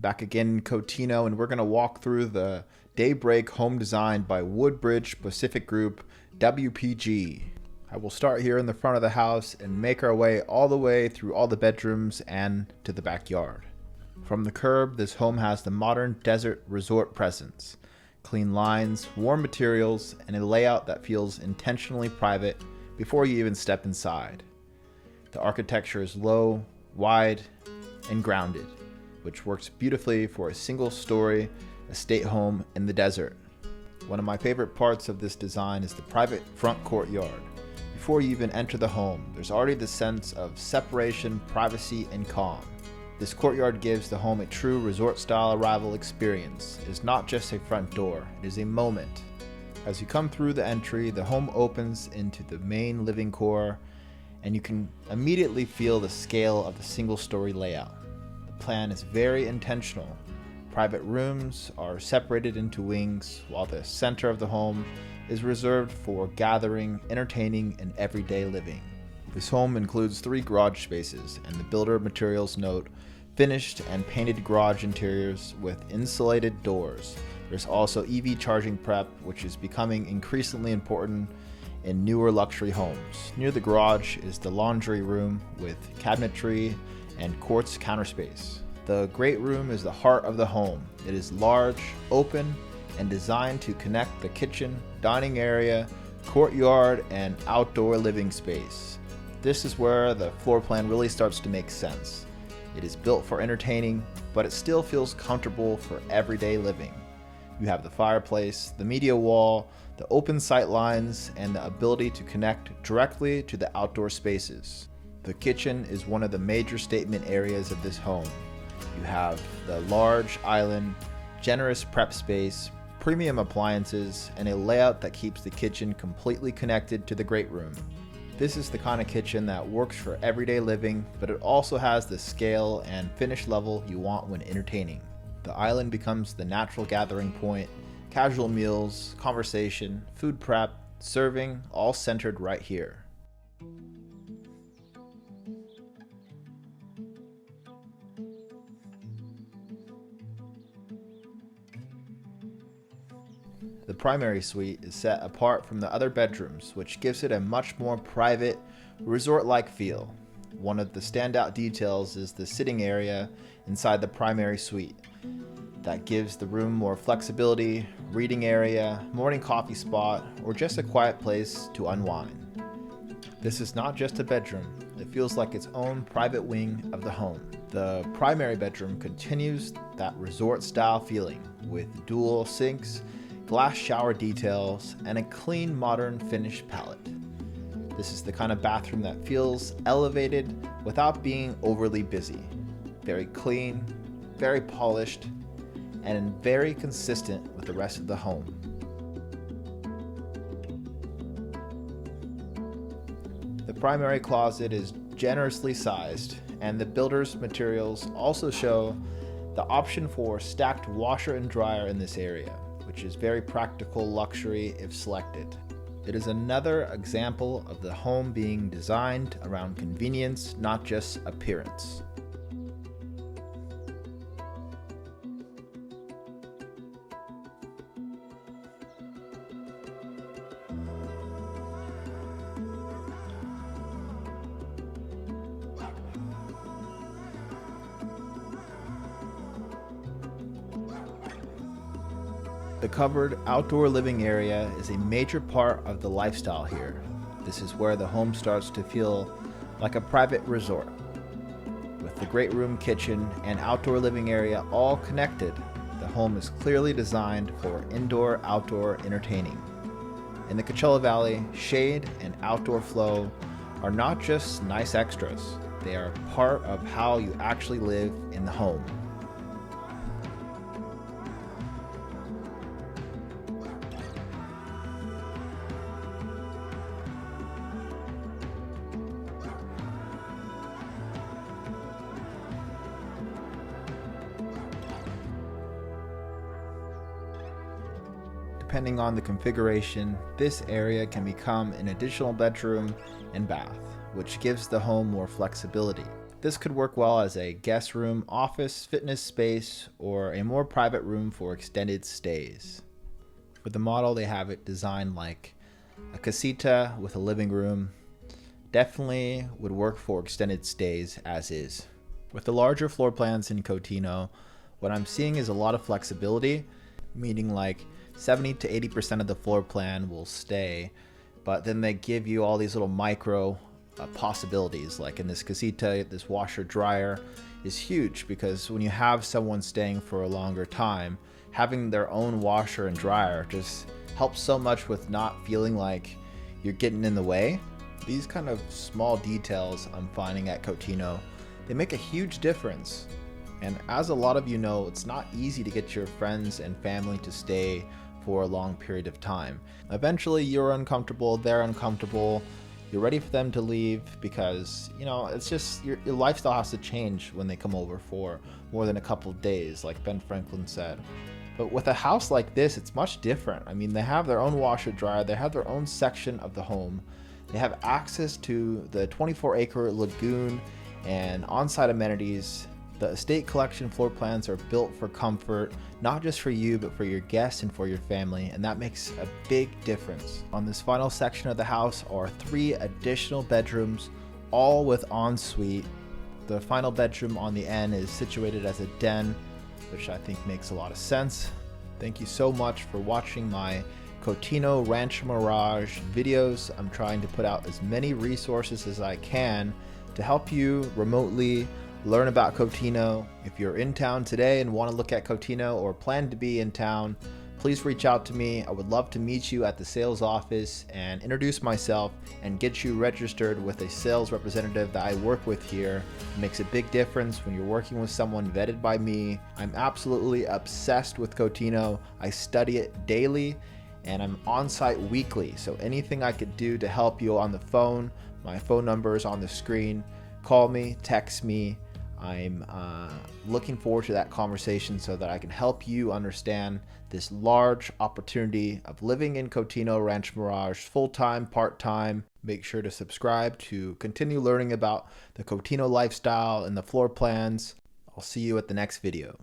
Back again in Cotino, and we're going to walk through the Daybreak home design by Woodbridge Pacific Group, WPG. I will start here in the front of the house and make our way all the way through all the bedrooms and to the backyard. From the curb, this home has the modern desert resort presence. Clean lines, warm materials, and a layout that feels intentionally private before you even step inside. The architecture is low, wide, and grounded, which works beautifully for a single-story estate home in the desert. One of my favorite parts of this design is the private front courtyard. Before you even enter the home, there's already the sense of separation, privacy, and calm. This courtyard gives the home a true resort-style arrival experience. It is not just a front door, it is a moment. As you come through the entry, the home opens into the main living core, and you can immediately feel the scale of the single-story layout. The plan is very intentional. Private rooms are separated into wings, while the center of the home is reserved for gathering, entertaining, and everyday living. This home includes 3 garage spaces, and the builder materials note finished and painted garage interiors with insulated doors. There's also EV charging prep, which is becoming increasingly important in newer luxury homes. Near the garage is the laundry room with cabinetry and quartz counter space. The great room is the heart of the home. It is large, open, and designed to connect the kitchen, dining area, courtyard, and outdoor living space. This is where the floor plan really starts to make sense. It is built for entertaining, but it still feels comfortable for everyday living. You have the fireplace, the media wall, the open sight lines, and the ability to connect directly to the outdoor spaces. The kitchen is one of the major statement areas of this home. You have the large island, generous prep space, premium appliances, and a layout that keeps the kitchen completely connected to the great room. This is the kind of kitchen that works for everyday living, but it also has the scale and finish level you want when entertaining. The island becomes the natural gathering point, casual meals, conversation, food prep, serving, all centered right here. The primary suite is set apart from the other bedrooms, which gives it a much more private, resort-like feel. One of the standout details is the sitting area inside the primary suite. That gives the room more flexibility, reading area, morning coffee spot, or just a quiet place to unwind. This is not just a bedroom, it feels like its own private wing of the home. The primary bedroom continues that resort-style feeling with dual sinks, glass shower details, and a clean modern finish palette. This is the kind of bathroom that feels elevated without being overly busy. Very clean, very polished, and very consistent with the rest of the home. The primary closet is generously sized, and the builder's materials also show the option for stacked washer and dryer in this area, which is very practical luxury if selected. It is another example of the home being designed around convenience, not just appearance. The covered outdoor living area is a major part of the lifestyle here. This is where the home starts to feel like a private resort. With the great room, kitchen, and outdoor living area all connected, the home is clearly designed for indoor-outdoor entertaining. In the Coachella Valley, shade and outdoor flow are not just nice extras, they are part of how you actually live in the home. Depending on the configuration, this area can become an additional bedroom and bath, which gives the home more flexibility. This could work well as a guest room, office, fitness space, or a more private room for extended stays. For the model, they have it designed like a casita with a living room. Definitely would work for extended stays as is. With the larger floor plans in Cotino, what I'm seeing is a lot of flexibility, meaning like 70 to 80% of the floor plan will stay, but then they give you all these little micro possibilities. Like in this casita, this washer dryer is huge because when you have someone staying for a longer time, having their own washer and dryer just helps so much with not feeling like you're getting in the way. These kind of small details I'm finding at Cotino, they make a huge difference. And as a lot of you know, it's not easy to get your friends and family to stay for a long period of time. Eventually you're uncomfortable, they're uncomfortable, you're ready for them to leave because, you know, it's just your lifestyle has to change when they come over for more than a couple of days, like Ben Franklin said. But with a house like this, it's much different. I mean, they have their own washer dryer, they have their own section of the home, they have access to the 24-acre lagoon and on-site amenities. The estate collection floor plans are built for comfort, not just for you, but for your guests and for your family, and that makes a big difference. On this final section of the house are 3 additional bedrooms, all with ensuite. The final bedroom on the end is situated as a den, which I think makes a lot of sense. Thank you so much for watching my Cotino Rancho Mirage videos. I'm trying to put out as many resources as I can to help you remotely learn about Cotino. If you're in town today and want to look at Cotino or plan to be in town, please reach out to me. I would love to meet you at the sales office and introduce myself and get you registered with a sales representative that I work with here. It makes a big difference when you're working with someone vetted by me. I'm absolutely obsessed with Cotino. I study it daily and I'm on site weekly. So anything I could do to help you on the phone, my phone number is on the screen. Call me, text me. I'm looking forward to that conversation so that I can help you understand this large opportunity of living in Cotino Rancho Mirage full-time, part-time. Make sure to subscribe to continue learning about the Cotino lifestyle and the floor plans. I'll see you at the next video.